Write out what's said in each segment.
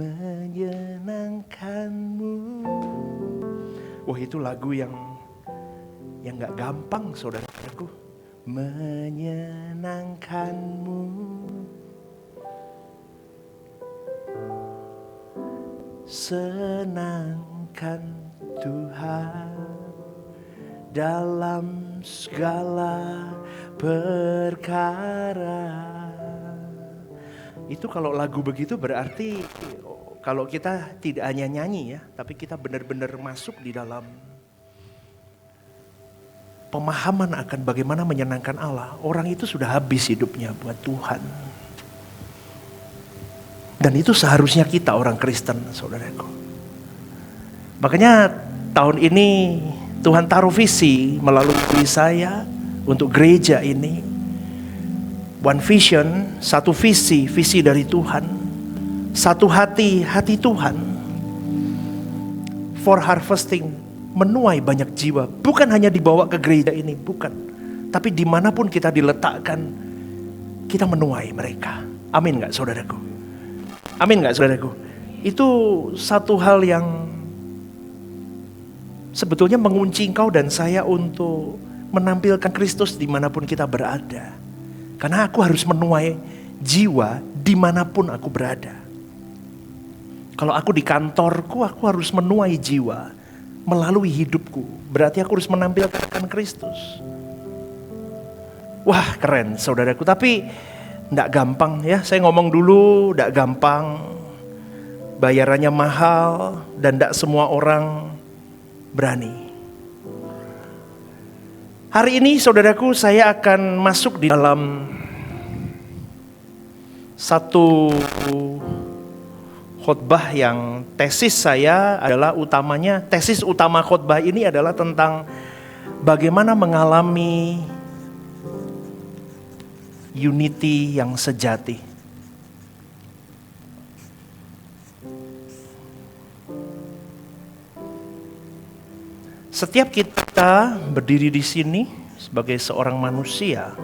menyenangkanmu. Wah, itu lagu yang gak gampang, saudaraku. Menyenangkanmu, senangkan Tuhan dalam segala perkara. Itu kalau lagu begitu berarti kalau kita tidak hanya nyanyi ya, tapi kita benar-benar masuk di dalam pemahaman akan bagaimana menyenangkan Allah. Orang itu sudah habis hidupnya buat Tuhan. Dan itu seharusnya kita orang Kristen, saudaraku. Makanya tahun ini Tuhan taruh visi melalui saya untuk gereja ini. One vision, satu visi dari Tuhan. Satu hati Tuhan. For harvesting, menuai banyak jiwa. Bukan hanya dibawa ke gereja ini, bukan. Tapi dimanapun kita diletakkan, kita menuai mereka. Amin gak saudaraku? Amin gak saudaraku? Itu satu hal yang sebetulnya mengunci engkau dan saya untuk menampilkan Kristus dimanapun kita berada. Karena aku harus menuai jiwa dimanapun aku berada. Kalau aku di kantorku, aku harus menuai jiwa melalui hidupku. Berarti aku harus menampilkan Kristus. Wah, keren saudaraku. Tapi enggak gampang ya. Saya ngomong dulu, enggak gampang. Bayarannya mahal dan enggak semua orang berani. Hari ini saudaraku, saya akan masuk di dalam satu khotbah yang tesis saya adalah tesis utama khotbah ini adalah tentang bagaimana mengalami unity yang sejati. Setiap kita berdiri di sini sebagai seorang manusia,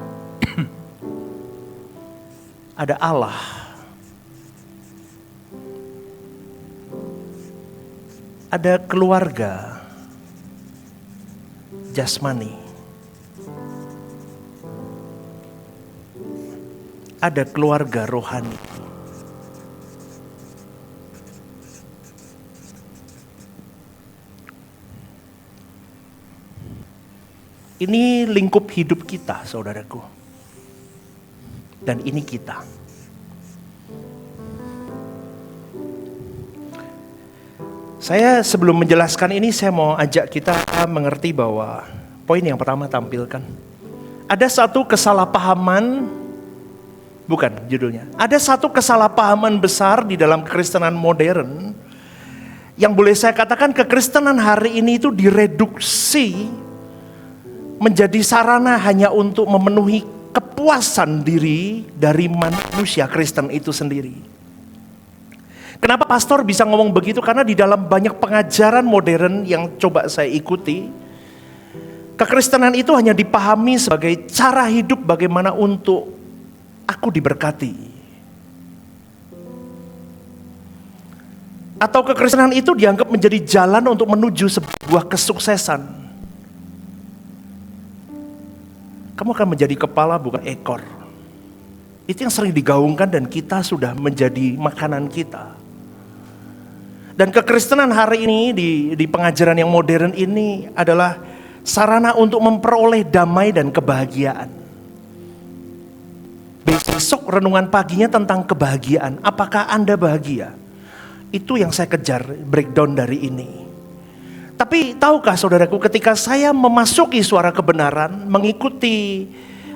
ada Allah. Ada keluarga jasmani. Ada keluarga rohani. Ini lingkup hidup kita, saudaraku. Dan ini kita. Saya sebelum menjelaskan ini, saya mau ajak kita mengerti bahwa poin yang pertama tampilkan. Ada satu kesalahpahaman, bukan judulnya. Ada satu kesalahpahaman besar di dalam kekristenan modern. Yang boleh saya katakan kekristenan hari ini itu direduksi menjadi sarana hanya untuk memenuhi kepuasan diri dari manusia Kristen itu sendiri. Kenapa pastor bisa ngomong begitu? Karena di dalam banyak pengajaran modern yang coba saya ikuti, kekristenan itu hanya dipahami sebagai cara hidup bagaimana untuk aku diberkati. Atau kekristenan itu dianggap menjadi jalan untuk menuju sebuah kesuksesan. Kamu akan menjadi kepala bukan ekor. Itu yang sering digaungkan dan kita sudah menjadi makanan kita. Dan kekristenan hari ini di pengajaran yang modern ini adalah sarana untuk memperoleh damai dan kebahagiaan. Besok renungan paginya tentang kebahagiaan. Apakah Anda bahagia? Itu yang saya kejar breakdown dari ini. Tapi tahukah saudaraku, ketika saya memasuki suara kebenaran, mengikuti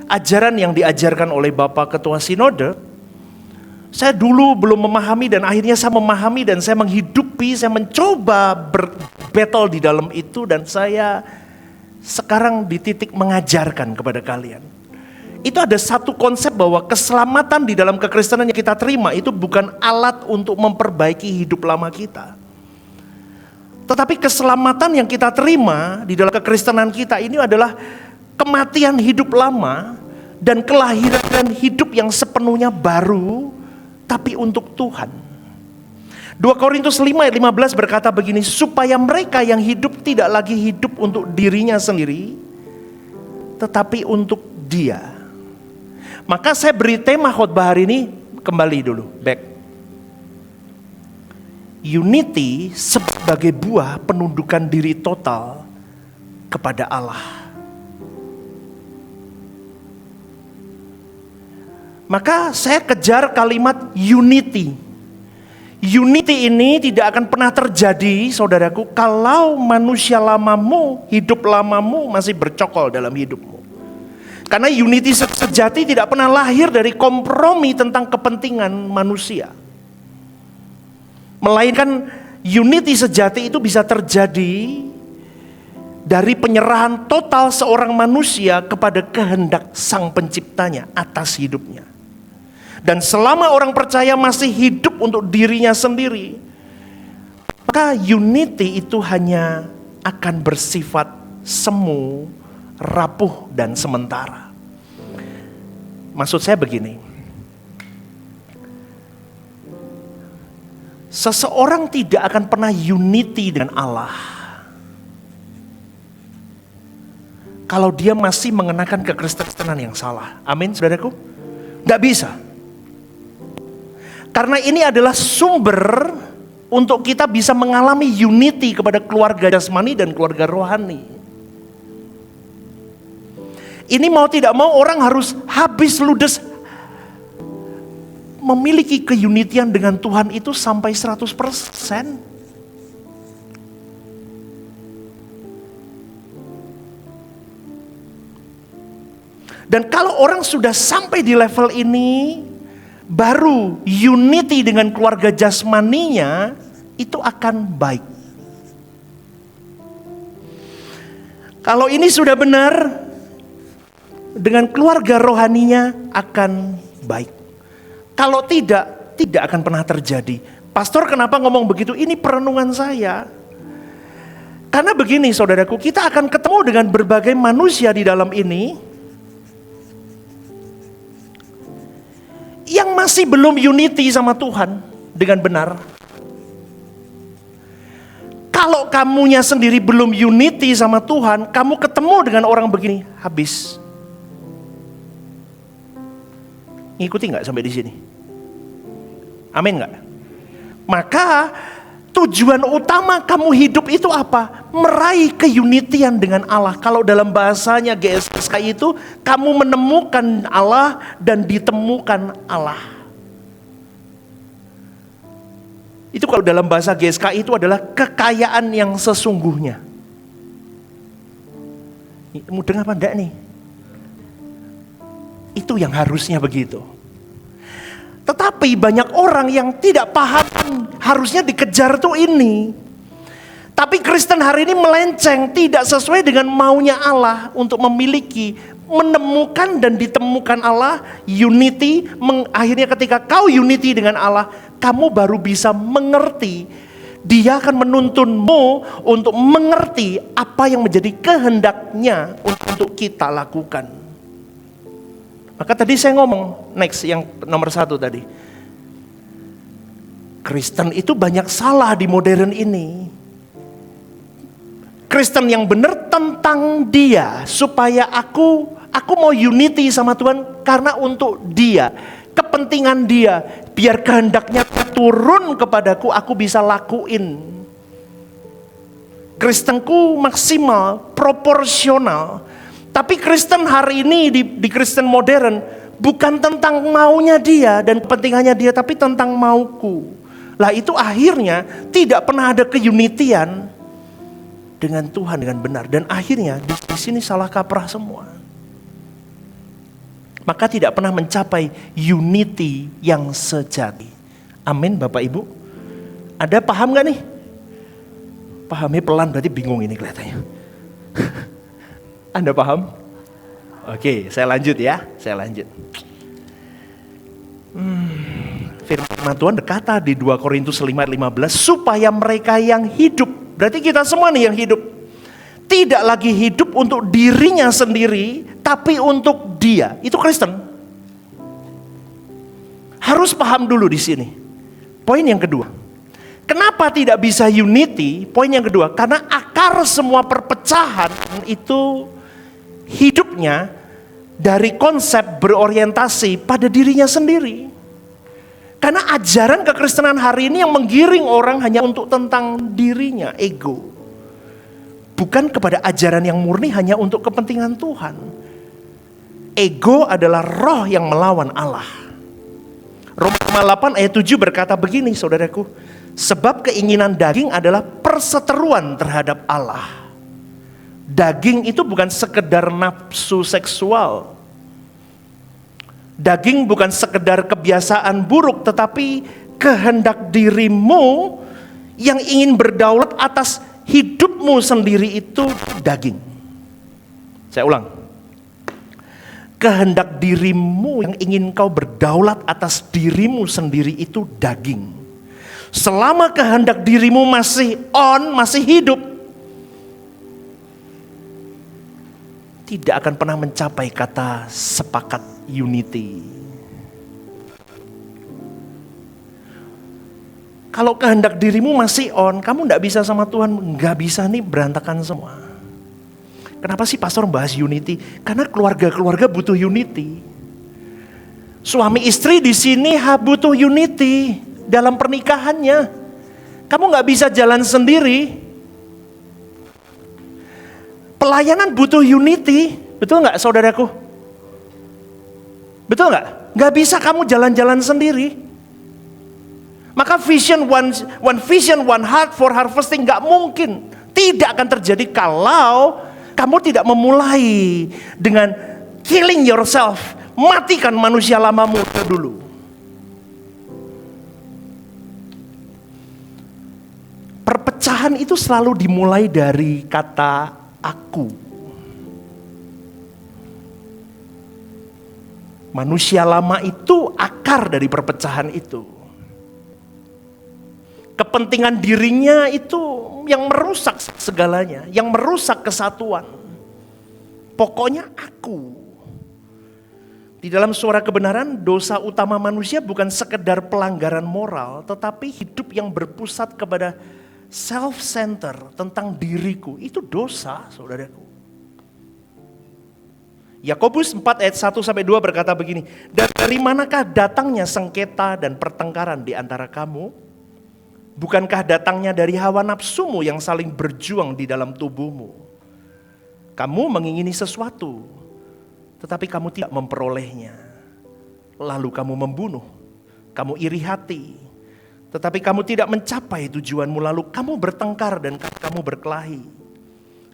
ajaran yang diajarkan oleh Bapak Ketua Sinode, saya dulu belum memahami dan akhirnya saya memahami dan saya menghidupi, saya mencoba berbattle di dalam itu dan saya sekarang di titik mengajarkan kepada kalian. Itu ada satu konsep bahwa keselamatan di dalam kekristenan yang kita terima itu bukan alat untuk memperbaiki hidup lama kita. Tetapi keselamatan yang kita terima di dalam kekristenan kita ini adalah kematian hidup lama dan kelahiran hidup yang sepenuhnya baru tapi untuk Tuhan. 2 Korintus 5 ayat 15 berkata begini, supaya mereka yang hidup tidak lagi hidup untuk dirinya sendiri, tetapi untuk Dia. Maka saya beri tema khotbah hari ini, kembali dulu, back. Unity sebagai buah penundukan diri total kepada Allah. Maka saya kejar kalimat unity. Unity ini tidak akan pernah terjadi, saudaraku, kalau manusia lamamu, hidup lamamu masih bercokol dalam hidupmu. Karena unity sejati tidak pernah lahir dari kompromi tentang kepentingan manusia. Melainkan unity sejati itu bisa terjadi dari penyerahan total seorang manusia kepada kehendak Sang Penciptanya atas hidupnya. Dan selama orang percaya masih hidup untuk dirinya sendiri, maka unity itu hanya akan bersifat semu, rapuh, dan sementara. Maksud saya begini, seseorang tidak akan pernah unity dengan Allah kalau dia masih mengenakan kekristenan yang salah. Amin, saudaraku? Gak bisa. Karena ini adalah sumber untuk kita bisa mengalami unity kepada keluarga jasmani dan keluarga rohani. Ini mau tidak mau orang harus habis ludes memiliki keunitian dengan Tuhan itu sampai 100%. Dan kalau orang sudah sampai di level ini, baru unity dengan keluarga jasmaninya itu akan baik. Kalau ini sudah benar, dengan keluarga rohaninya akan baik. Kalau tidak, tidak akan pernah terjadi. Pastor, kenapa ngomong begitu? Ini perenungan saya. Karena begini saudaraku, kita akan ketemu dengan berbagai manusia di dalam ini yang masih belum unity sama Tuhan dengan benar. Kalau kamunya sendiri belum unity sama Tuhan, kamu ketemu dengan orang begini, habis. Ngikuti nggak sampai di sini? Amin nggak? Maka tujuan utama kamu hidup itu apa? Meraih keunitian dengan Allah. Kalau dalam bahasanya GSK itu, kamu menemukan Allah dan ditemukan Allah. Itu kalau dalam bahasa GSK itu adalah kekayaan yang sesungguhnya. Mudeng apa enggak nih? Itu yang harusnya begitu. Tetapi banyak orang yang tidak paham harusnya dikejar tuh ini. Tapi Kristen hari ini melenceng, tidak sesuai dengan maunya Allah untuk memiliki, menemukan dan ditemukan Allah, unity. Akhirnya ketika kau unity dengan Allah, kamu baru bisa mengerti. Dia akan menuntunmu untuk mengerti apa yang menjadi kehendaknya untuk kita lakukan. Maka tadi saya ngomong, next yang nomor 1 tadi. Kristen itu banyak salah di modern ini. Kristen yang benar tentang Dia, supaya aku mau unity sama Tuhan karena untuk Dia, kepentingan Dia, biar kehendaknya turun kepadaku, aku bisa lakuin. Kristenku maksimal, proporsional. Tapi Kristen hari ini di Kristen modern bukan tentang maunya Dia dan kepentingannya Dia, tapi tentang mauku. Lah itu akhirnya tidak pernah ada keunitian dengan Tuhan dengan benar, dan akhirnya di sini salah kaprah semua. Maka tidak pernah mencapai unity yang sejati. Amin, Bapak Ibu. Ada paham gak nih? Pahamnya pelan, berarti bingung ini kelihatannya. Anda paham? Oke, saya lanjut ya. Firman Tuhan berkata di 2 Korintus 5:15, supaya mereka yang hidup, berarti kita semua nih yang hidup, tidak lagi hidup untuk dirinya sendiri, tapi untuk Dia. Itu Kristen. Harus paham dulu di sini. Poin yang kedua, Kenapa tidak bisa unity? Poin yang kedua, karena akar semua perpecahan itu hidupnya dari konsep berorientasi pada dirinya sendiri. Karena ajaran kekristenan hari ini yang menggiring orang hanya untuk tentang dirinya, ego. Bukan kepada ajaran yang murni hanya untuk kepentingan Tuhan. Ego adalah roh yang melawan Allah. Roma 8 ayat 7 berkata begini saudaraku. Sebab keinginan daging adalah perseteruan terhadap Allah. Daging itu bukan sekedar nafsu seksual. Daging bukan sekedar kebiasaan buruk, tetapi kehendak dirimu yang ingin berdaulat atas hidupmu sendiri itu daging. Saya ulang. Kehendak dirimu yang ingin kau berdaulat atas dirimu sendiri itu daging. Selama kehendak dirimu masih masih hidup, tidak akan pernah mencapai kata sepakat unity. Kalau kehendak dirimu masih kamu tidak bisa sama Tuhan, nggak bisa nih, berantakan semua. Kenapa sih pastor membahas unity? Karena keluarga-keluarga butuh unity. Suami istri di sini butuh unity dalam pernikahannya. Kamu nggak bisa jalan sendiri. Pelayanan butuh unity, betul nggak saudaraku? Betul nggak? Nggak bisa kamu jalan-jalan sendiri. Maka vision one vision, one heart for harvesting nggak mungkin. Tidak akan terjadi kalau kamu tidak memulai dengan killing yourself. Matikan manusia lamamu dulu. Perpecahan itu selalu dimulai dari kata aku. Manusia lama itu akar dari perpecahan itu. Kepentingan dirinya itu yang merusak segalanya, yang merusak kesatuan. Pokoknya aku. Di dalam suara kebenaran, dosa utama manusia bukan sekedar pelanggaran moral, tetapi hidup yang berpusat kepada self-center, tentang diriku. Itu dosa, saudaraku. Yakobus 4 ayat 1-2 berkata begini, dari manakah datangnya sengketa dan pertengkaran di antara kamu? Bukankah datangnya dari hawa nafsumu yang saling berjuang di dalam tubuhmu? Kamu mengingini sesuatu, tetapi kamu tidak memperolehnya. Lalu kamu membunuh, kamu iri hati, tetapi kamu tidak mencapai tujuanmu. Lalu kamu bertengkar dan kamu berkelahi.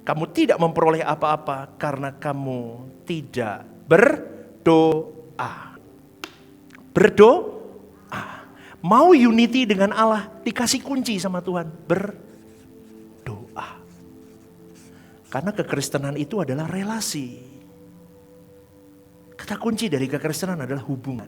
Kamu tidak memperoleh apa-apa karena kamu tidak berdoa. Berdoa. Mau unity dengan Allah, dikasih kunci sama Tuhan. Berdoa. Karena kekristenan itu adalah relasi. Kata kunci dari kekristenan adalah hubungan.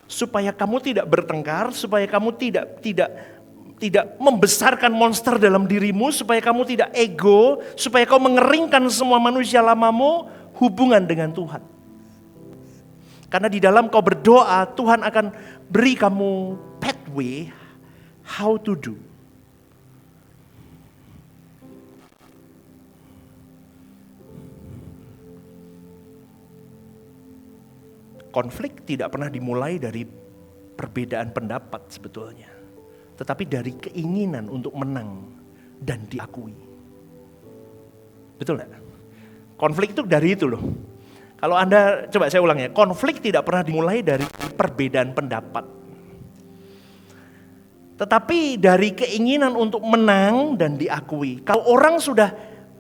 Supaya kamu tidak bertengkar, supaya kamu tidak membesarkan monster dalam dirimu, supaya kamu tidak ego, supaya kau mengeringkan semua manusia lamamu, hubungan dengan Tuhan. Karena di dalam kau berdoa, Tuhan akan beri kamu pathway how to do. Konflik tidak pernah dimulai dari perbedaan pendapat sebetulnya. Tetapi dari keinginan untuk menang dan diakui. Betul gak? Konflik itu dari itu loh. Kalau Anda, coba saya ulang ya, konflik tidak pernah dimulai dari perbedaan pendapat. Tetapi dari keinginan untuk menang dan diakui. Kalau orang sudah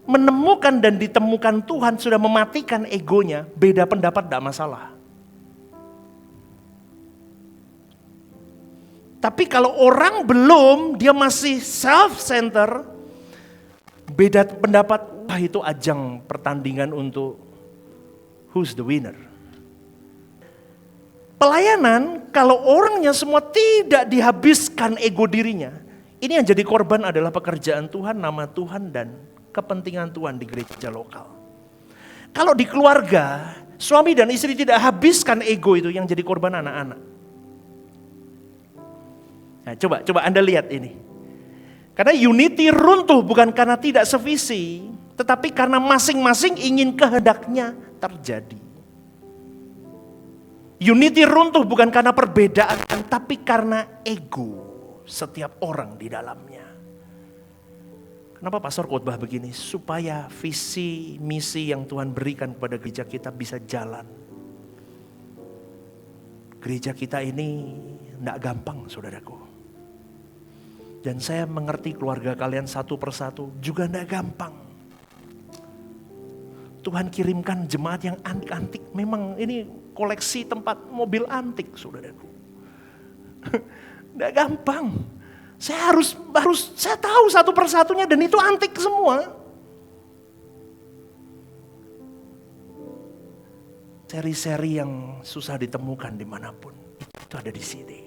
menemukan dan ditemukan Tuhan, sudah mematikan egonya, beda pendapat tidak masalah. Tapi kalau orang belum, dia masih self-center, beda pendapat, itu ajang pertandingan untuk who's the winner. Pelayanan, kalau orangnya semua tidak dihabiskan ego dirinya, ini yang jadi korban adalah pekerjaan Tuhan, nama Tuhan, dan kepentingan Tuhan di gereja lokal. Kalau di keluarga, suami dan istri tidak habiskan ego itu, yang jadi korban anak-anak. Nah, coba Anda lihat ini. Karena unity runtuh bukan karena tidak sevisi, tetapi karena masing-masing ingin kehendaknya terjadi. Unity runtuh bukan karena perbedaan, tapi karena ego setiap orang di dalamnya. Kenapa pastor khotbah begini? Supaya visi, misi yang Tuhan berikan kepada gereja kita bisa jalan. Gereja kita ini tidak gampang, saudaraku. Dan saya mengerti keluarga kalian satu persatu juga tidak gampang. Tuhan kirimkan jemaat yang antik-antik. Memang ini koleksi tempat mobil antik, saudaraku. Tidak gampang. Saya saya tahu satu persatunya dan itu antik semua. Seri-seri yang susah ditemukan dimanapun, itu ada di sini.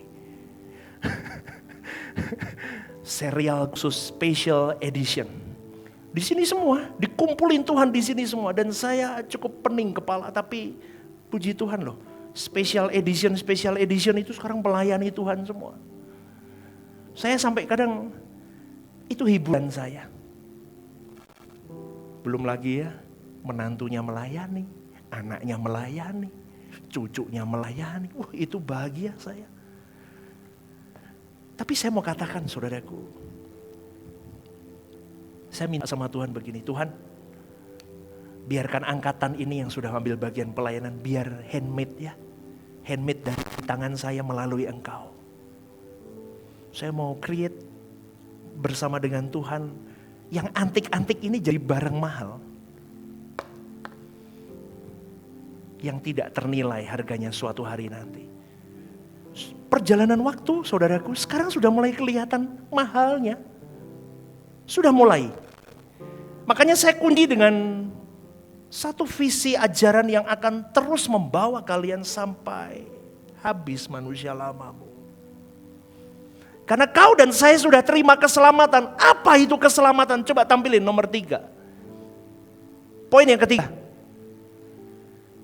Serial khusus special edition. Di sini semua, dikumpulin Tuhan di sini semua. Dan saya cukup pening kepala, tapi puji Tuhan loh. Special edition itu sekarang melayani Tuhan semua. Saya sampai kadang itu hiburan saya. Belum lagi ya, menantunya melayani, anaknya melayani, cucunya melayani. Itu bahagia saya. Tapi saya mau katakan saudaraku, saya minta sama Tuhan begini, Tuhan biarkan angkatan ini yang sudah ambil bagian pelayanan, biar handmade ya. Handmade dari tangan saya melalui Engkau. Saya mau create bersama dengan Tuhan yang antik-antik ini jadi barang mahal. Yang tidak ternilai harganya suatu hari nanti. Perjalanan waktu saudaraku sekarang sudah mulai kelihatan mahalnya. Sudah mulai. Makanya saya kunci dengan satu visi ajaran yang akan terus membawa kalian sampai habis manusia lamamu. Karena kau dan saya sudah terima keselamatan. Apa itu keselamatan? Coba tampilin nomor 3. Poin yang ketiga.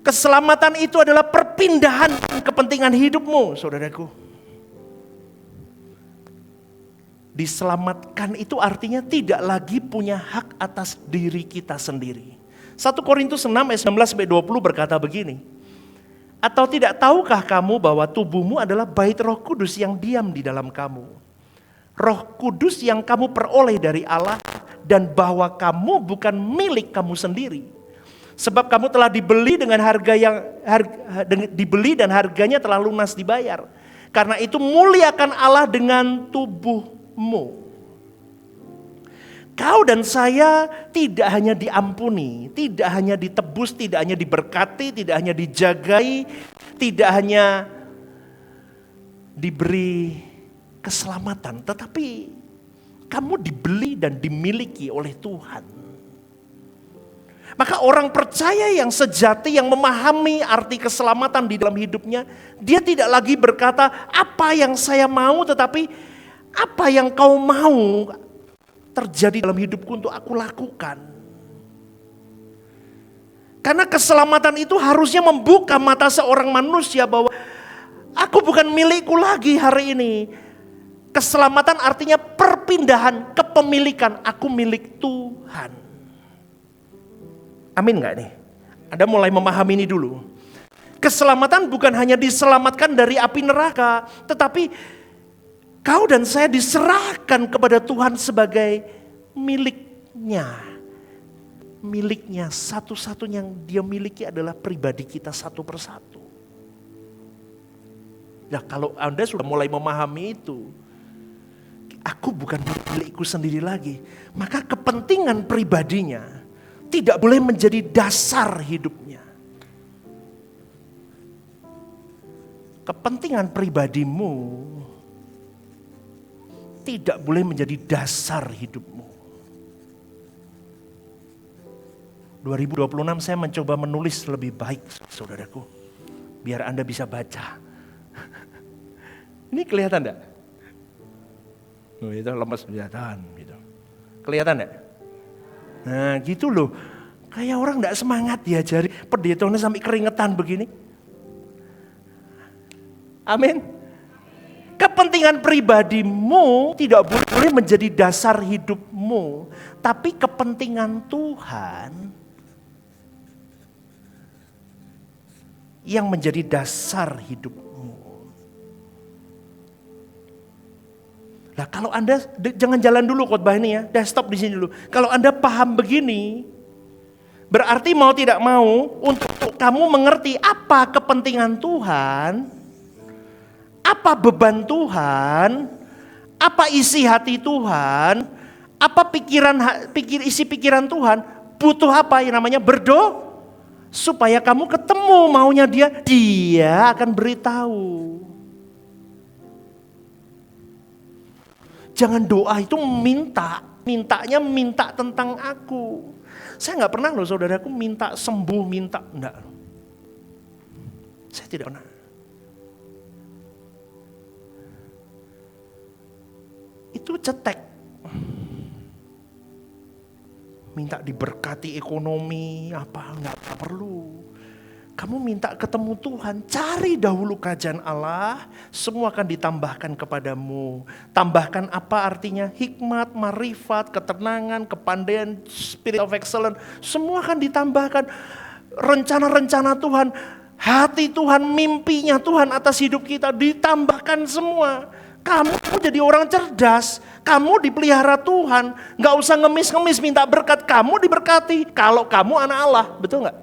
Keselamatan itu adalah perpindahan kepentingan hidupmu, saudaraku. Diselamatkan itu artinya tidak lagi punya hak atas diri kita sendiri. 1 Korintus 6 ayat 19-20 berkata begini. Atau tidak tahukah kamu bahwa tubuhmu adalah bait Roh Kudus yang diam di dalam kamu? Roh Kudus yang kamu peroleh dari Allah dan bahwa kamu bukan milik kamu sendiri. Sebab kamu telah dibeli dengan dibeli dan harganya telah lunas dibayar. Karena itu muliakan Allah dengan tubuhmu. Kau dan saya tidak hanya diampuni, tidak hanya ditebus, tidak hanya diberkati, tidak hanya dijagai, tidak hanya diberi keselamatan, tetapi kamu dibeli dan dimiliki oleh Tuhan. Maka orang percaya yang sejati, yang memahami arti keselamatan di dalam hidupnya, dia tidak lagi berkata apa yang saya mau, tetapi apa yang kau mau terjadi dalam hidupku untuk aku lakukan. Karena keselamatan itu harusnya membuka mata seorang manusia bahwa aku bukan milikku lagi hari ini. Keselamatan artinya perpindahan kepemilikan, aku milik Tuhan. Amin gak nih? Anda mulai memahami ini dulu. Keselamatan bukan hanya diselamatkan dari api neraka, tetapi kau dan saya diserahkan kepada Tuhan sebagai miliknya. Miliknya, satu-satunya yang dia miliki adalah pribadi kita satu persatu. Nah, kalau Anda sudah mulai memahami itu, aku bukan milikku sendiri lagi, maka kepentingan pribadinya tidak boleh menjadi dasar hidupnya. Kepentingan pribadimu tidak boleh menjadi dasar hidupmu. 2026 saya mencoba menulis lebih baik, saudaraku. Biar Anda bisa baca. Ini kelihatan enggak? Oh, itu lemas kelihatan gitu. Kelihatan enggak? Nah gitu loh. Kayak orang enggak semangat diajari. Pendetanya sampai keringetan begini. Amin. Kepentingan pribadimu tidak boleh menjadi dasar hidupmu, tapi kepentingan Tuhan yang menjadi dasar hidupmu. Nah, kalau Anda jangan jalan dulu khotbah ini ya, dah stop di sini dulu. Kalau Anda paham begini, berarti mau tidak mau untuk kamu mengerti apa kepentingan Tuhan, apa beban Tuhan, apa isi hati Tuhan, apa isi pikiran Tuhan, butuh apa yang namanya berdoa, supaya kamu ketemu maunya dia akan beritahu. Jangan doa itu mintanya minta tentang aku. Saya nggak pernah loh saudaraku minta sembuh, enggak. Saya tidak pernah. Itu cetek. Minta diberkati ekonomi, nggak perlu. Kamu minta ketemu Tuhan, cari dahulu kerajaan Allah, semua akan ditambahkan kepadamu. Tambahkan apa artinya? Hikmat, marifat, ketenangan, kepandaian, spirit of excellence, semua akan ditambahkan. Rencana-rencana Tuhan, hati Tuhan, mimpinya Tuhan atas hidup kita ditambahkan semua. Kamu jadi orang cerdas, kamu dipelihara Tuhan, gak usah ngemis-ngemis minta berkat, kamu diberkati kalau kamu anak Allah, betul gak?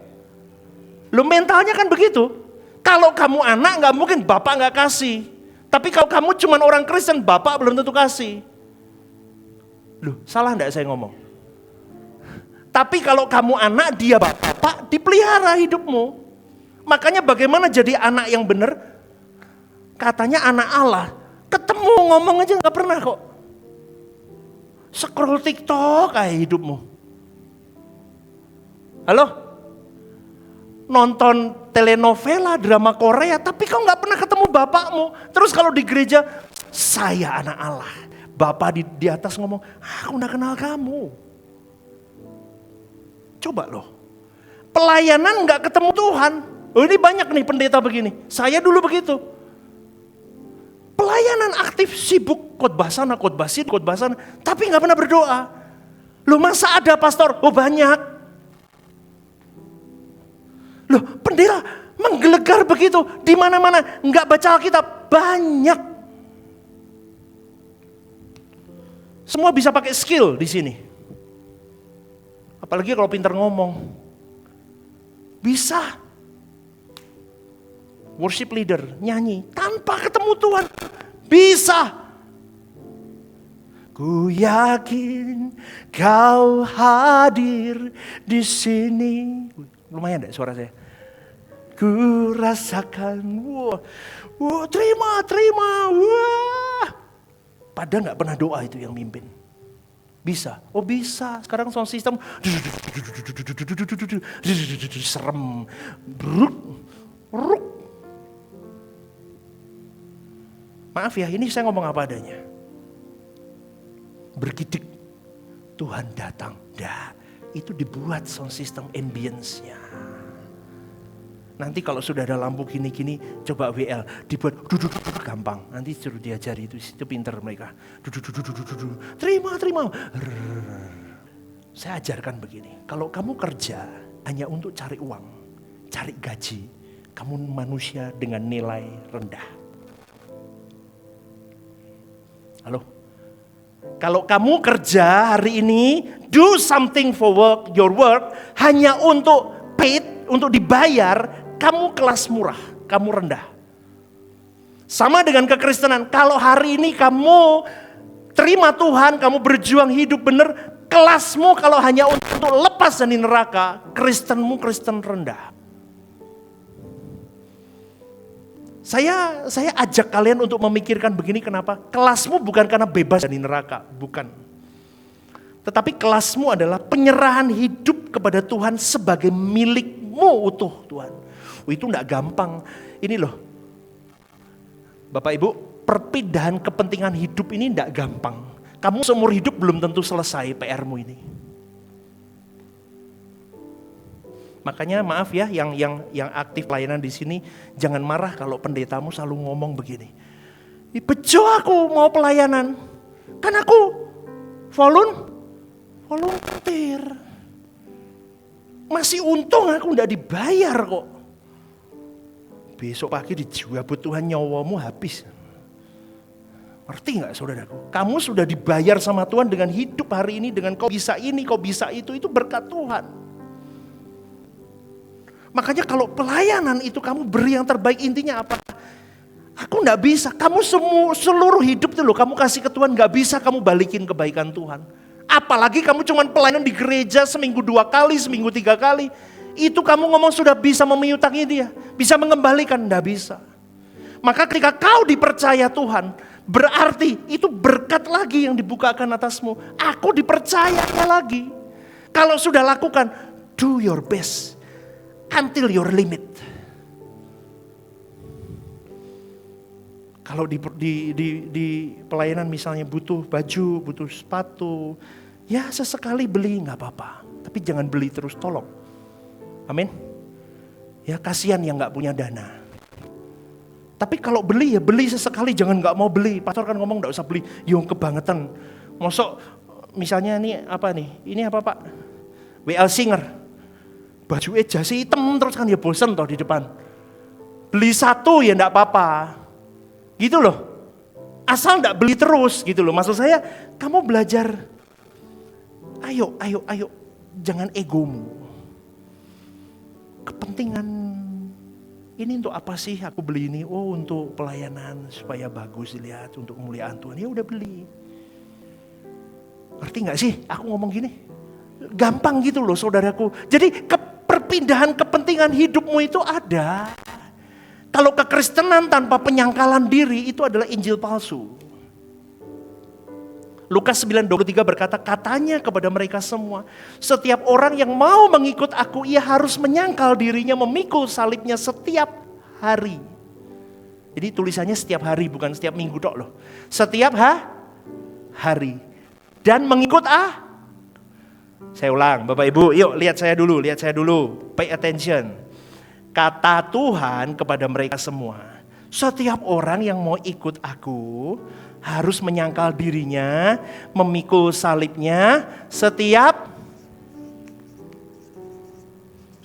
Lu mentalnya kan begitu, kalau kamu anak gak mungkin bapak gak kasih, tapi kalau kamu cuma orang Kristen, bapak belum tentu kasih. Loh, salah gak saya ngomong? Tapi kalau kamu anak, dia bapak, dipelihara hidupmu. Makanya bagaimana jadi anak yang benar? Katanya anak Allah. Ketemu ngomong aja gak pernah kok. Scroll TikTok kayak hidupmu. Halo? Nonton telenovela, drama Korea, tapi kau gak pernah ketemu bapakmu. Terus kalau di gereja, saya anak Allah. Bapak di atas ngomong, aku gak kenal kamu. Coba loh. Pelayanan gak ketemu Tuhan. Oh, ini banyak nih pendeta begini. Saya dulu begitu. Pelayanan aktif, sibuk, khotbah sana, khotbah sana, tapi gak pernah berdoa. Loh masa ada pastor? Oh banyak. Loh pendeta menggelegar begitu, di mana-mana gak baca Alkitab, banyak. Semua bisa pakai skill di sini. Apalagi kalau pintar ngomong. Bisa. Worship leader, nyanyi, tanpa ketemu Tuhan, bisa. Ku yakin kau hadir di sini. Lumayan deh suara saya. Ku rasakan, terima, wah. Padahal gak pernah doa itu yang mimpin. Bisa, oh bisa. Sekarang sound system, serem, bruk. Maaf ya, ini saya ngomong apa adanya. Bergidik, Tuhan datang. Dah, itu dibuat sound system ambience-nya. Nanti kalau sudah ada lampu gini-gini, coba WL, dibuat gampang. Nanti suruh diajari itu pinter mereka. Terima. Saya ajarkan begini, kalau kamu kerja hanya untuk cari uang, cari gaji, kamu manusia dengan nilai rendah. Halo, kalau kamu kerja hari ini, do something for your work, hanya untuk paid, untuk dibayar, kamu kelas murah, kamu rendah. Sama dengan kekristenan, kalau hari ini kamu terima Tuhan, kamu berjuang hidup benar, kelasmu kalau hanya untuk lepas dari neraka, Kristenmu Kristen rendah. Saya ajak kalian untuk memikirkan begini, kenapa? Kelasmu bukan karena bebas dari neraka, bukan. Tetapi kelasmu adalah penyerahan hidup kepada Tuhan sebagai milikmu utuh Tuhan. Itu enggak gampang. Ini loh, Bapak Ibu, perpindahan kepentingan hidup ini enggak gampang. Kamu seumur hidup belum tentu selesai PR-mu ini. Makanya maaf ya, yang aktif pelayanan di sini, jangan marah kalau pendetamu selalu ngomong begini. Bejo aku mau pelayanan. Kan aku volunteer. Masih untung aku enggak dibayar kok. Besok pagi dijabut Tuhan, nyawamu habis. Ngerti gak saudaraku? Kamu sudah dibayar sama Tuhan dengan hidup hari ini, dengan kau bisa ini, kau bisa itu berkat Tuhan. Makanya kalau pelayanan itu kamu beri yang terbaik, intinya apa? Aku gak bisa, kamu seluruh hidup itu loh, kamu kasih ke Tuhan, gak bisa kamu balikin kebaikan Tuhan. Apalagi kamu cuma pelayanan di gereja seminggu 2 kali, seminggu 3 kali. Itu kamu ngomong sudah bisa memiutangi dia, bisa mengembalikan, gak bisa. Maka ketika kau dipercaya Tuhan, berarti itu berkat lagi yang dibukakan atasmu. Aku dipercayanya lagi. Kalau sudah lakukan, do your best until your limit. Kalau di pelayanan misalnya butuh baju, butuh sepatu, ya sesekali beli nggak apa-apa. Tapi jangan beli terus, tolong. Amin. Ya kasihan yang nggak punya dana. Tapi kalau beli ya beli sesekali, jangan nggak mau beli. Pastor kan ngomong nggak usah beli, yang kebangetan. Mosok misalnya ini apa nih? Ini apa Pak? WL Singer. Baju jasi hitam terus kan ya bosen toh di depan. Beli satu ya nggak apa-apa. Gitu loh. Asal nggak beli terus gitu loh. Maksud saya kamu belajar. Ayo. Jangan egomu. Kepentingan. Ini untuk apa sih aku beli ini? Oh untuk pelayanan supaya bagus dilihat, untuk kemuliaan Tuhan. Ya udah beli. Ngerti gak sih aku ngomong gini? Gampang gitu loh saudaraku. Jadi perpindahan kepentingan hidupmu itu ada. Kalau kekristenan tanpa penyangkalan diri itu adalah Injil palsu. Lukas 9:23 berkata, katanya kepada mereka semua, setiap orang yang mau mengikut aku, ia harus menyangkal dirinya, memikul salibnya setiap hari. Jadi tulisannya setiap hari, bukan setiap minggu dok loh. Setiap hari. Dan mengikut Saya ulang, Bapak Ibu, yuk lihat saya dulu. Pay attention. Kata Tuhan kepada mereka semua, setiap orang yang mau ikut aku, harus menyangkal dirinya, memikul salibnya setiap.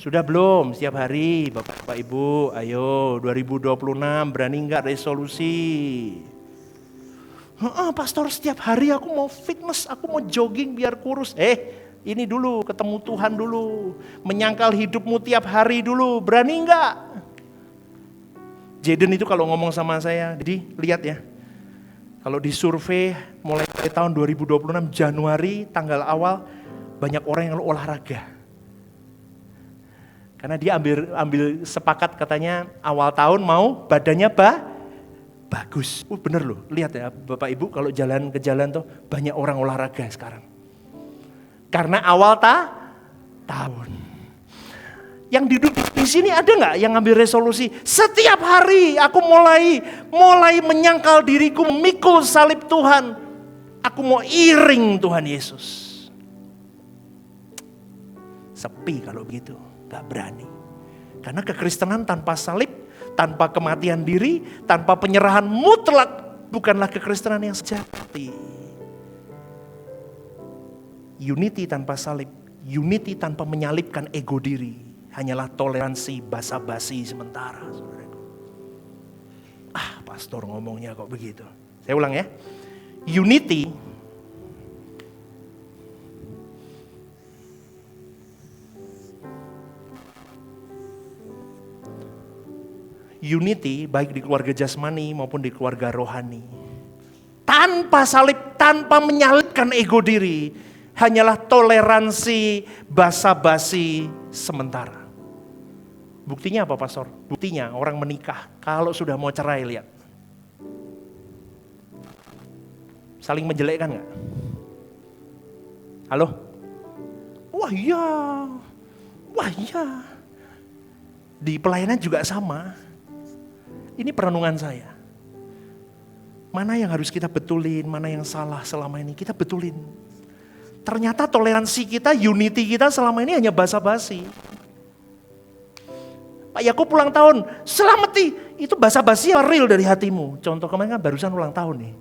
Sudah belum setiap hari Bapak Ibu? Ayo 2026 berani enggak resolusi? Pastor setiap hari aku mau fitness, aku mau jogging biar kurus. Ini dulu ketemu Tuhan dulu. Menyangkal hidupmu tiap hari dulu, berani enggak? Jaden itu kalau ngomong sama saya, jadi lihat ya. Kalau disurvei mulai dari tahun 2026 Januari tanggal awal banyak orang yang olahraga. Karena dia ambil sepakat katanya awal tahun mau badannya bagus. Bener loh, lihat ya Bapak Ibu kalau jalan ke jalan tuh banyak orang olahraga sekarang. Karena awal tahun. Yang duduk di sini ada nggak yang ngambil resolusi? Setiap hari aku mulai menyangkal diriku, memikul salib Tuhan. Aku mau iring Tuhan Yesus. Sepi kalau begitu, nggak berani. Karena kekristenan tanpa salib, tanpa kematian diri, tanpa penyerahan mutlak, bukanlah kekristenan yang sejati. Unity tanpa salib, unity tanpa menyalibkan ego diri. Hanyalah toleransi basa-basi sementara. Saudaraku. Pastor ngomongnya kok begitu. Saya ulang ya. Unity baik di keluarga jasmani maupun di keluarga rohani. Tanpa salib, tanpa menyalibkan ego diri. Hanyalah toleransi basa-basi sementara. Buktinya apa Pastor? Buktinya orang menikah kalau sudah mau cerai, lihat. Saling menjelekkan gak? Halo? Wah iya. Di pelayanan juga sama. Ini perenungan saya. Mana yang harus kita betulin, mana yang salah selama ini, kita betulin. Ternyata toleransi kita, unity kita selama ini hanya basa-basi. Pak Yakub ulang tahun, selamati. Itu basa-basi apa real dari hatimu? Contoh kemarin kan barusan ulang tahun nih.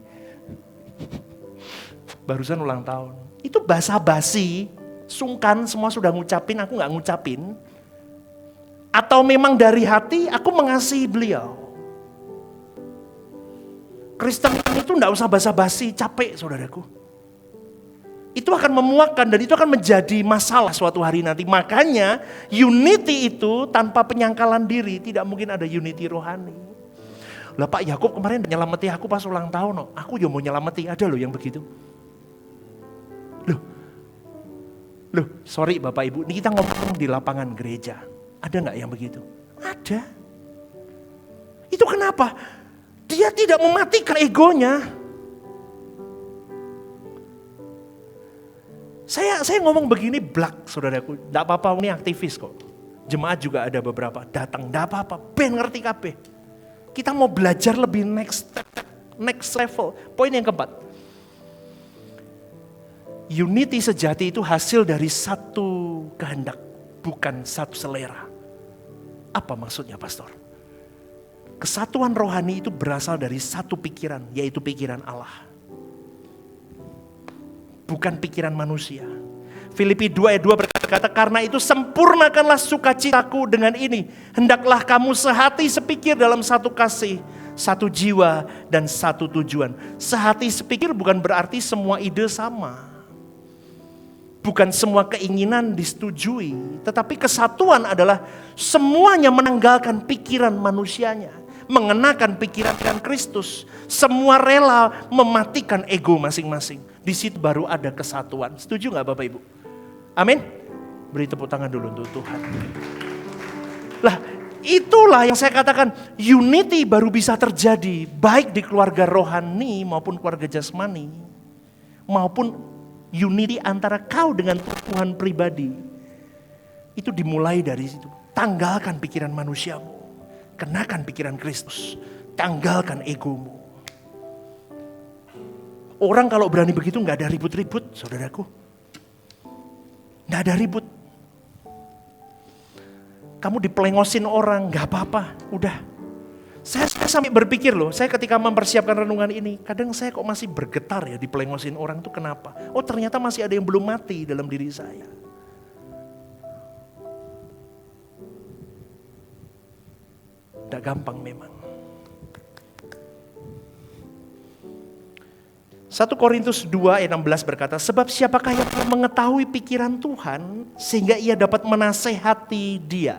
Barusan ulang tahun. Itu basa-basi, sungkan, semua sudah ngucapin, aku gak ngucapin. Atau memang dari hati, aku mengasihi beliau. Kristen itu gak usah basa-basi, capek saudaraku. Itu akan memuakkan dan itu akan menjadi masalah suatu hari nanti. Makanya unity itu tanpa penyangkalan diri tidak mungkin ada unity rohani. Lah Pak Yakub kemarin nyelameti aku pas ulang tahun. Aku ya mau nyelameti, ada loh yang begitu. Loh, sorry Bapak Ibu, ini kita ngomong di lapangan gereja. Ada gak yang begitu? Ada. Itu kenapa? Dia tidak mematikan egonya. Saya ngomong begini blak saudaraku, tidak apa-apa ini aktivis kok. Jemaat juga ada beberapa datang, tidak apa-apa, ben ngerti kabeh. Kita mau belajar lebih next level. Poin yang keempat. Unity sejati itu hasil dari satu kehendak, bukan satu selera. Apa maksudnya pastor? Kesatuan rohani itu berasal dari satu pikiran, yaitu pikiran Allah. Bukan pikiran manusia. Filipi 2 ayat 2 berkata, karena itu sempurnakanlah sukacitaku dengan ini. Hendaklah kamu sehati sepikir dalam satu kasih, satu jiwa dan satu tujuan. Sehati sepikir bukan berarti semua ide sama. Bukan semua keinginan disetujui. Tetapi kesatuan adalah semuanya menanggalkan pikiran manusianya. Mengenakan pikiran Kristus. Semua rela mematikan ego masing-masing. Di situ baru ada kesatuan. Setuju gak Bapak Ibu? Amin? Beri tepuk tangan dulu untuk Tuhan. Lah itulah yang saya katakan. Unity baru bisa terjadi. Baik di keluarga rohani maupun keluarga jasmani. Maupun unity antara kau dengan Tuhan pribadi. Itu dimulai dari situ. Tanggalkan pikiran manusiamu. Kenakan pikiran Kristus. Tanggalkan egomu. Orang kalau berani begitu gak ada ribut-ribut saudaraku. Gak ada ribut. Kamu diplengosin orang gak apa-apa. Udah. Saya sampai berpikir loh. Saya ketika mempersiapkan renungan ini. Kadang saya kok masih bergetar ya diplengosin orang tuh kenapa. Oh ternyata masih ada yang belum mati dalam diri saya. Gak gampang memang. 1 Korintus 2 ayat 16 berkata, sebab siapakah yang mengetahui pikiran Tuhan sehingga ia dapat menasehati dia.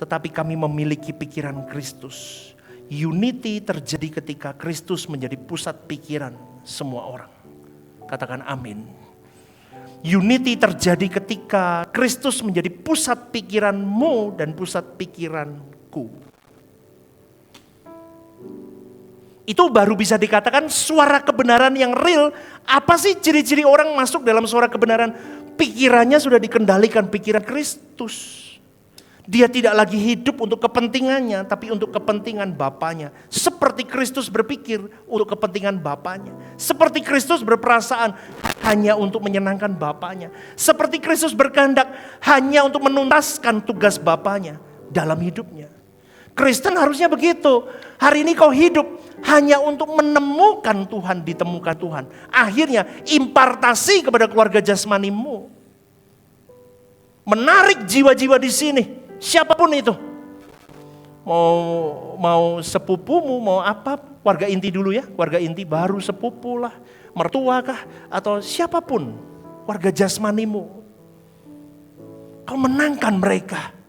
Tetapi kami memiliki pikiran Kristus. Unity terjadi ketika Kristus menjadi pusat pikiran semua orang. Katakan amin. Unity terjadi ketika Kristus menjadi pusat pikiranmu dan pusat pikiranku. Itu baru bisa dikatakan suara kebenaran yang real. Apa sih ciri-ciri orang masuk dalam suara kebenaran? Pikirannya sudah dikendalikan pikiran Kristus. Dia tidak lagi hidup untuk kepentingannya, tapi untuk kepentingan Bapaknya. Seperti Kristus berpikir untuk kepentingan Bapaknya. Seperti Kristus berperasaan hanya untuk menyenangkan Bapaknya. Seperti Kristus berkehendak hanya untuk menuntaskan tugas Bapaknya dalam hidupnya. Kristen harusnya begitu. Hari ini kau hidup hanya untuk menemukan Tuhan, ditemukan Tuhan. Akhirnya impartasi kepada keluarga jasmanimu. Menarik jiwa-jiwa di sini. Siapapun itu. Mau sepupumu, mau apa. Warga inti dulu ya. Warga inti baru sepupu lah. Mertua kah. Atau siapapun. Warga jasmanimu. Kau menangkan mereka.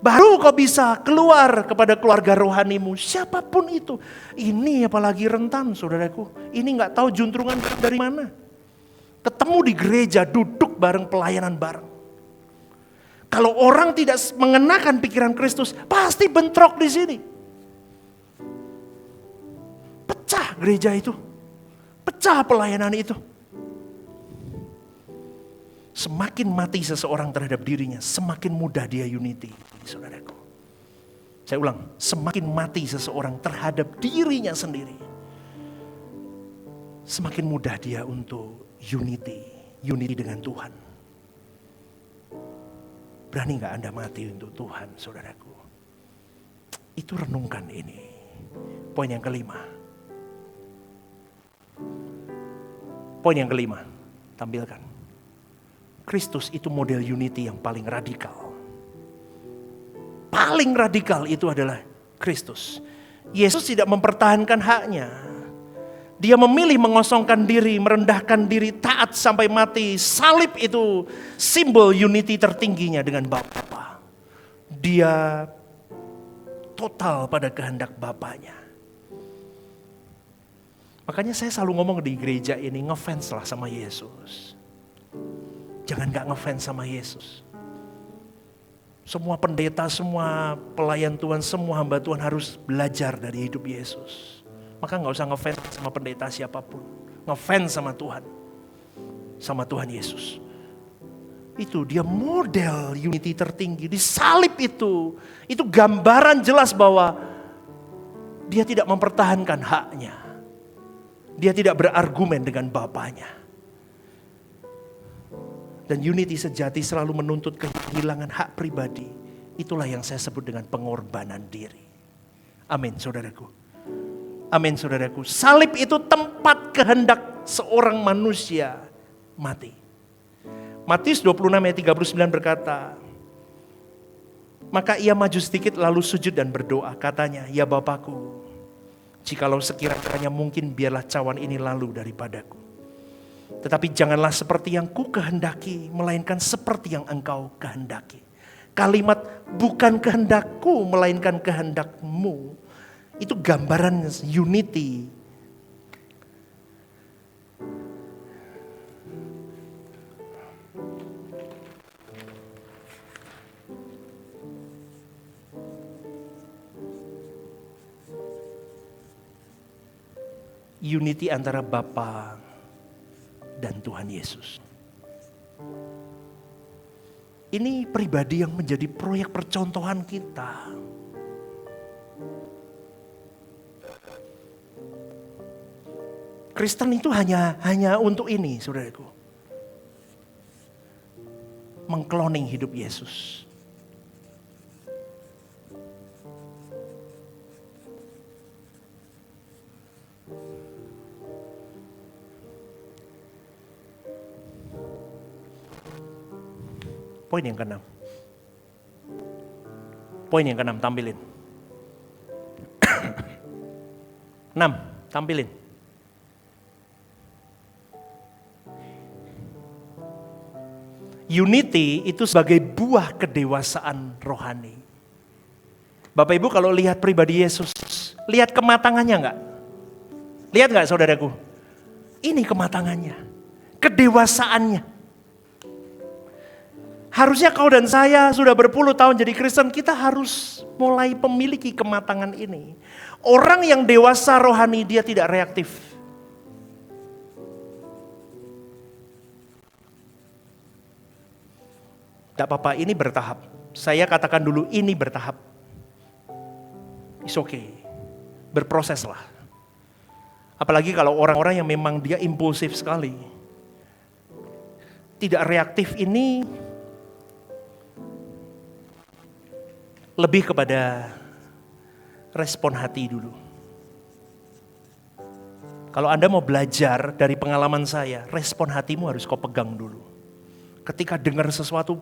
Baru kau bisa keluar kepada keluarga rohanimu. Siapapun itu. Ini apalagi rentan saudaraku. Ini gak tahu juntrungan dari mana. Ketemu di gereja, duduk bareng, pelayanan bareng. Kalau orang tidak mengenakan pikiran Kristus, pasti bentrok di sini. Pecah gereja itu. Pecah pelayanan itu. Semakin mati seseorang terhadap dirinya, semakin mudah dia unity, saudaraku. Saya ulang, semakin mati seseorang terhadap dirinya sendiri, semakin mudah dia untuk unity dengan Tuhan. Berani gak Anda mati untuk Tuhan, saudaraku? Itu renungkan ini. Poin yang kelima. Poin yang kelima, tampilkan. Kristus itu model unity yang paling radikal. Paling radikal itu adalah Kristus. Yesus tidak mempertahankan haknya. Dia memilih mengosongkan diri, merendahkan diri, taat sampai mati. Salib itu simbol unity tertingginya dengan Bapa. Dia total pada kehendak Bapanya. Makanya saya selalu ngomong di gereja ini, ngefans lah sama Yesus. Jangan gak ngefans sama Yesus. Semua pendeta, semua pelayan Tuhan, semua hamba Tuhan harus belajar dari hidup Yesus. Maka gak usah ngefans sama pendeta siapapun. Ngefans sama Tuhan. Sama Tuhan Yesus. Itu dia model unity tertinggi. Di salib itu gambaran jelas bahwa dia tidak mempertahankan haknya. Dia tidak berargumen dengan Bapanya. Dan unity sejati selalu menuntut kehilangan hak pribadi. Itulah yang saya sebut dengan pengorbanan diri. Amin, saudaraku. Amin, saudaraku. Salib itu tempat kehendak seorang manusia mati. Matius 26 ayat 39 berkata, maka ia maju sedikit lalu sujud dan berdoa. Katanya, ya Bapakku, jikalau sekiranya mungkin biarlah cawan ini lalu daripadaku. Tetapi janganlah seperti yang ku kehendaki, melainkan seperti yang engkau kehendaki. Kalimat bukan kehendakku, melainkan kehendakmu. Itu gambaran unity. Unity antara Bapa dan Tuhan Yesus. Ini pribadi yang menjadi proyek percontohan kita. Kristen itu hanya untuk ini, saudaraku. Mengkloning hidup Yesus. Poin yang keenam. Poin yang keenam, tampilin. 6, tampilin. Unity itu sebagai buah kedewasaan rohani. Bapak Ibu kalau lihat pribadi Yesus, lihat kematangannya enggak? Lihat enggak saudaraku? Ini kematangannya, kedewasaannya. Harusnya kau dan saya sudah berpuluh tahun jadi Kristen, kita harus mulai memiliki kematangan ini. Orang yang dewasa rohani dia tidak reaktif. Tidak apa-apa, ini bertahap. Saya katakan dulu ini bertahap. It's okay. Berproses lah. Apalagi kalau orang-orang yang memang dia impulsif sekali. Tidak reaktif ini lebih kepada respon hati dulu. Kalau Anda mau belajar dari pengalaman saya, respon hatimu harus kau pegang dulu. Ketika dengar sesuatu,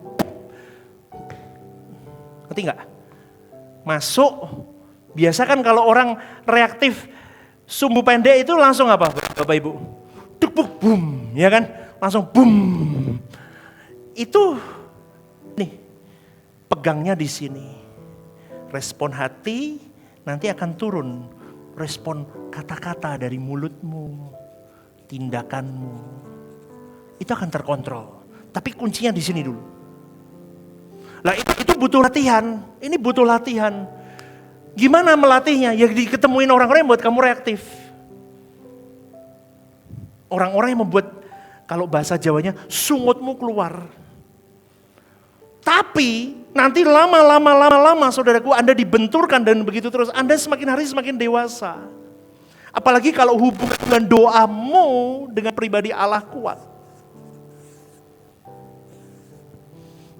ngerti gak? Masuk, biasa kan kalau orang reaktif, sumbu pendek itu langsung apa Bapak Ibu? Duk buk boom, ya kan? Langsung boom. Itu, nih, pegangnya di sini. Respon hati nanti akan turun. Respon kata-kata dari mulutmu, tindakanmu. Itu akan terkontrol. Tapi kuncinya di sini dulu. Lah itu butuh latihan. Ini butuh latihan. Gimana melatihnya? Ya diketemuin orang-orang yang buat kamu reaktif. Orang-orang yang membuat, kalau bahasa Jawanya, sungutmu keluar. Tapi nanti lama saudaraku Anda dibenturkan dan begitu terus. Anda semakin hari semakin dewasa. Apalagi kalau hubungan doamu dengan pribadi Allah kuat.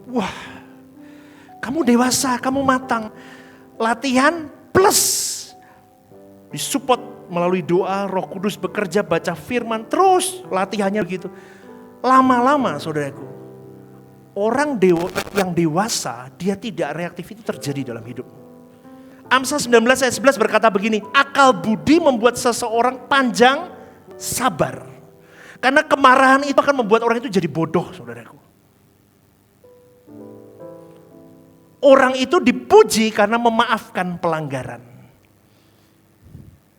Wah, kamu dewasa, kamu matang. Latihan plus disupport melalui doa, Roh Kudus bekerja, baca firman, terus latihannya begitu. Lama-lama saudaraku, orang yang dewasa, dia tidak reaktif itu terjadi dalam hidup. Amsal 19 ayat 11 berkata begini, akal budi membuat seseorang panjang sabar. Karena kemarahan itu akan membuat orang itu jadi bodoh, saudaraku. Orang itu dipuji karena memaafkan pelanggaran.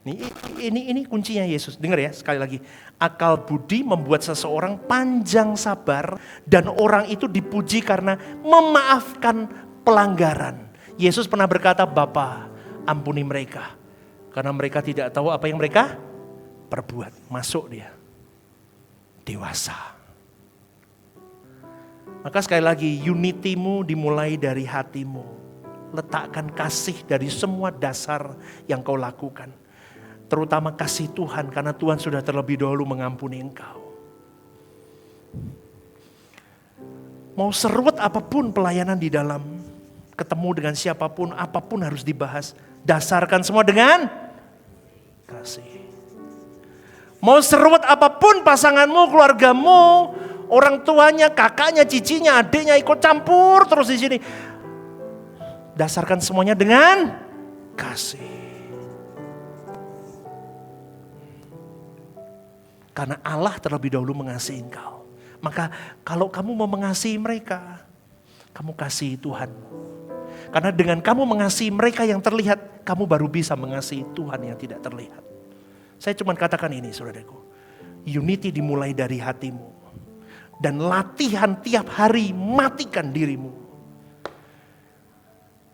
Ini kuncinya Yesus. Dengar ya sekali lagi. Akal budi membuat seseorang panjang sabar dan orang itu dipuji karena memaafkan pelanggaran. Yesus pernah berkata, Bapa, ampuni mereka karena mereka tidak tahu apa yang mereka perbuat. Masuk dia. Dewasa. Maka sekali lagi, unity-mu dimulai dari hatimu. Letakkan kasih dari semua dasar yang kau lakukan. Terutama kasih Tuhan, karena Tuhan sudah terlebih dahulu mengampuni engkau. Mau seruat apapun pelayanan di dalam, ketemu dengan siapapun, apapun harus dibahas. Dasarkan semua dengan kasih. Mau seruat apapun pasanganmu, keluargamu, orang tuanya, kakaknya, cicinya, adiknya ikut campur terus di sini. Dasarkan semuanya dengan kasih. Karena Allah terlebih dahulu mengasihi engkau. Maka kalau kamu mau mengasihi mereka, kamu kasihi Tuhan. Karena dengan kamu mengasihi mereka yang terlihat, kamu baru bisa mengasihi Tuhan yang tidak terlihat. Saya cuma katakan ini saudaraku. Unity dimulai dari hatimu. Dan latihan tiap hari matikan dirimu.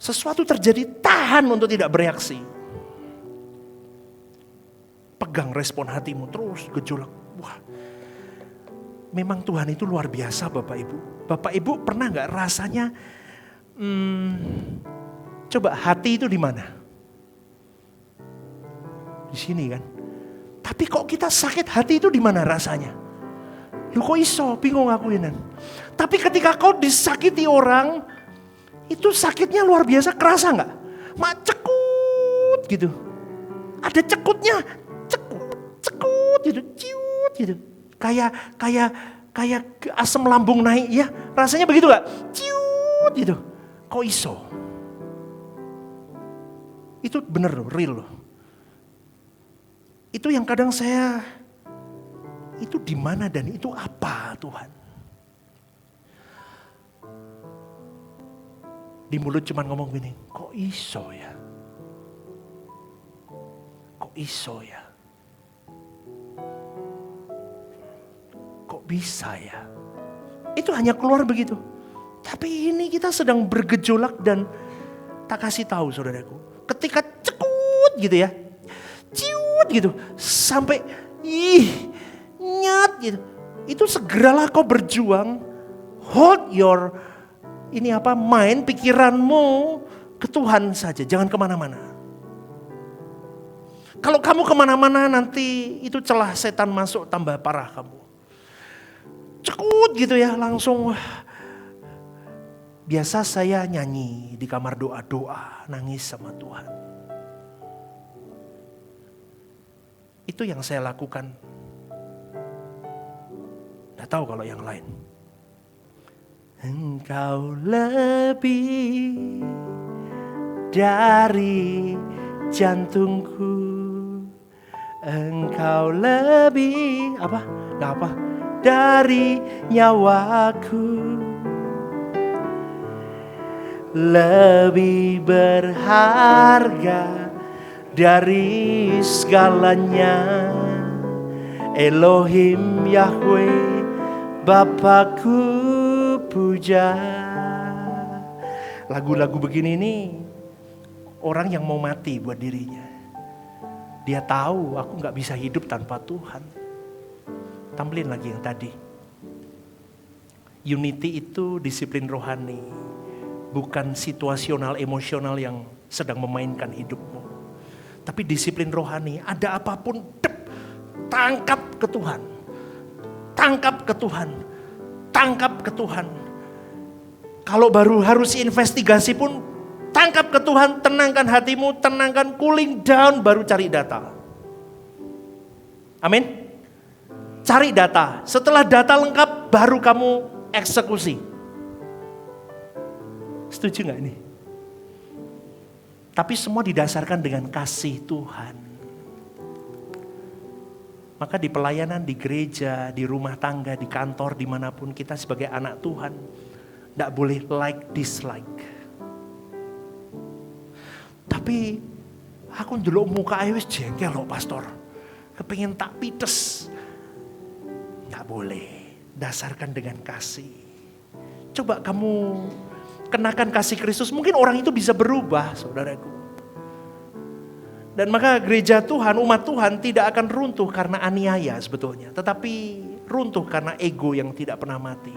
Sesuatu terjadi, tahan untuk tidak bereaksi. Pegang respon hatimu terus gejolak. Wah, memang Tuhan itu luar biasa Bapak Ibu. Bapak Ibu pernah gak rasanya, coba hati itu di mana? Di sini kan. Tapi kok kita sakit hati itu di mana rasanya? Lu kok iso, bingung aku ini. Tapi ketika kau disakiti orang, itu sakitnya luar biasa, kerasa gak? Mak cekut gitu. Ada cekutnya, cekut gitu, ciut gitu. Kayak asam lambung naik ya. Rasanya begitu gak? Ciut gitu. Kok iso? Itu bener loh, real loh. Itu yang kadang saya, itu di mana dan itu apa Tuhan? Di mulut cuma ngomong gini, kok iso ya? Kok iso ya? Kok bisa ya? Itu hanya keluar begitu. Tapi ini kita sedang bergejolak dan tak kasih tahu saudaraku. Ketika cekut gitu ya, ciut gitu, sampai nyat gitu. Itu segeralah kau berjuang, hold your mind, pikiranmu ke Tuhan saja, jangan kemana-mana. Kalau kamu kemana-mana nanti itu celah setan masuk tambah parah kamu. Cekut gitu ya langsung. Biasa saya nyanyi di kamar doa-doa, nangis sama Tuhan. Itu yang saya lakukan. Nggak tahu kalau yang lain. Engkau lebih dari jantungku. Engkau lebih dari nyawaku. Lebih berharga dari segalanya. Elohim Yahweh, Bapakku puja. Lagu-lagu begini nih orang yang mau mati buat dirinya. Dia tahu aku gak bisa hidup tanpa Tuhan. Tampilin lagi yang tadi. Unity itu disiplin rohani. Bukan situasional emosional yang sedang memainkan hidupmu. Tapi disiplin rohani. Ada apapun, tangkap ke Tuhan. Tangkap ke Tuhan. Tangkap ke Tuhan. Kalau baru harus investigasi pun Tangkap ke Tuhan, tenangkan hatimu, tenangkan, cooling down, baru cari data. Amin. Cari data. Setelah data lengkap, baru kamu eksekusi. Setuju gak ini? Tapi semua didasarkan dengan kasih Tuhan. Maka di pelayanan, di gereja, di rumah tangga, di kantor, dimanapun kita sebagai anak Tuhan, gak boleh like, dislike. Tapi aku ndelok muka ae wis jengkel loh pastor. Kepingin tak pites. Gak boleh. Dasarkan dengan kasih. Coba kamu kenakan kasih Kristus. Mungkin orang itu bisa berubah, saudaraku. Dan maka gereja Tuhan, umat Tuhan tidak akan runtuh karena aniaya sebetulnya. Tetapi runtuh karena ego yang tidak pernah mati.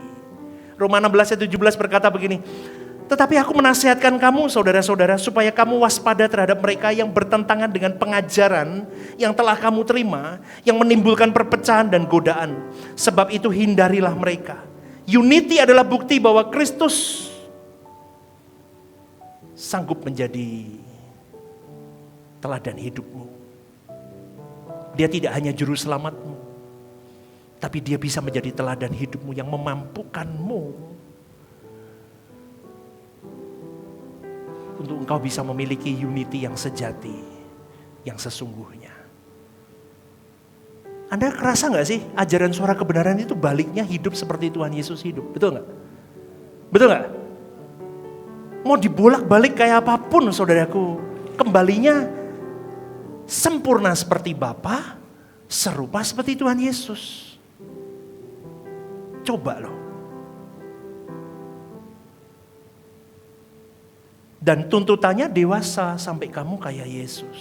Roma 16 ayat 17 berkata begini. Tetapi aku menasihatkan kamu saudara-saudara supaya kamu waspada terhadap mereka yang bertentangan dengan pengajaran yang telah kamu terima, yang menimbulkan perpecahan dan godaan. Sebab itu hindarilah mereka. Unity adalah bukti bahwa Kristus sanggup menjadi teladan hidupmu. Dia tidak hanya juru selamatmu, tapi dia bisa menjadi teladan hidupmu yang memampukanmu untuk engkau bisa memiliki unity yang sejati, yang sesungguhnya. Anda kerasa gak sih ajaran suara kebenaran itu baliknya hidup seperti Tuhan Yesus hidup? Betul gak? Betul gak? Mau dibolak-balik kayak apapun saudaraku, kembalinya sempurna seperti Bapa, serupa seperti Tuhan Yesus. Coba loh. Dan tuntutannya dewasa sampai kamu kayak Yesus.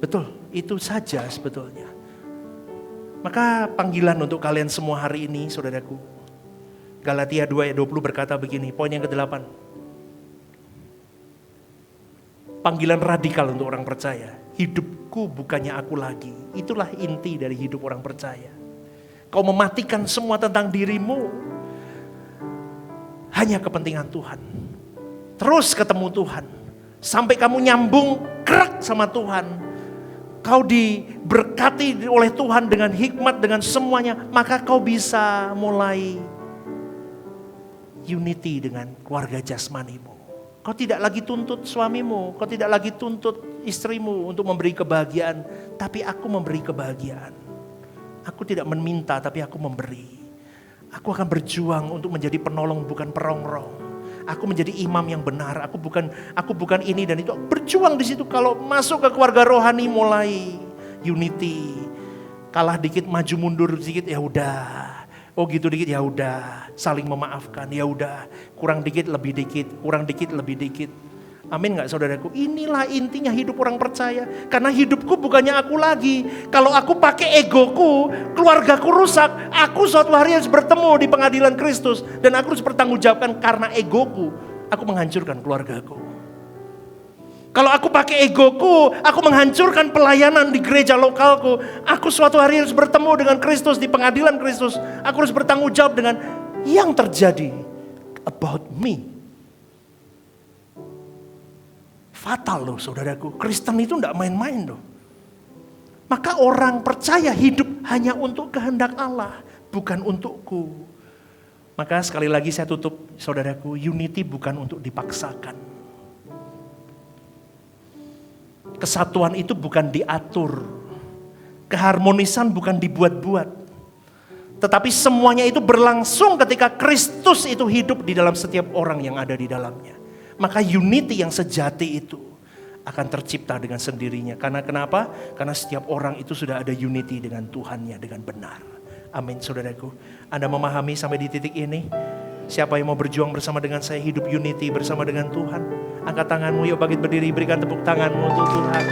Betul, itu saja sebetulnya. Maka panggilan untuk kalian semua hari ini, saudaraku. Galatia 2 ayat 20 berkata begini, poin yang ke-8. Panggilan radikal untuk orang percaya. Hidupku bukannya aku lagi. Itulah inti dari hidup orang percaya. Kau mematikan semua tentang dirimu. Hanya kepentingan Tuhan. Terus ketemu Tuhan. Sampai kamu nyambung kerak sama Tuhan. Kau diberkati oleh Tuhan dengan hikmat, dengan semuanya. Maka kau bisa mulai unity dengan keluarga jasmanimu. Kau tidak lagi tuntut suamimu. Kau tidak lagi tuntut istrimu untuk memberi kebahagiaan. Tapi aku memberi kebahagiaan. Aku tidak meminta tapi aku memberi. Aku akan berjuang untuk menjadi penolong bukan perongrong. Aku menjadi imam yang benar. Aku bukan ini dan itu. Berjuang di situ. Kalau masuk ke keluarga rohani mulai unity. Kalah dikit, maju mundur sedikit, ya udah. Oh gitu dikit, ya udah. Saling memaafkan, ya udah. Kurang dikit, lebih dikit. Kurang dikit, lebih dikit. Amin gak saudaraku? Inilah intinya hidup orang percaya. Karena hidupku bukannya aku lagi. Kalau aku pakai egoku, keluargaku rusak. Aku suatu hari harus bertemu di pengadilan Kristus. Dan aku harus bertanggungjawabkan karena egoku. Aku menghancurkan keluargaku. Kalau aku pakai egoku, aku menghancurkan pelayanan di gereja lokalku. Aku suatu hari harus bertemu dengan Kristus di pengadilan Kristus. Aku harus bertanggung jawab dengan yang terjadi about me. Fatal loh saudaraku. Kristen itu enggak main-main loh. Maka orang percaya hidup hanya untuk kehendak Allah. Bukan untukku. Maka sekali lagi saya tutup saudaraku. Unity bukan untuk dipaksakan. Kesatuan itu bukan diatur. Keharmonisan bukan dibuat-buat. Tetapi semuanya itu berlangsung ketika Kristus itu hidup di dalam setiap orang yang ada di dalamnya. Maka unity yang sejati itu akan tercipta dengan sendirinya. Karena kenapa? Karena setiap orang itu sudah ada unity dengan Tuhannya dengan benar. Amin saudaraku. Anda memahami sampai di titik ini? Siapa yang mau berjuang bersama dengan saya hidup unity bersama dengan Tuhan? Angkat tanganmu, yuk bangkit berdiri, berikan tepuk tanganmu untuk Tuhan.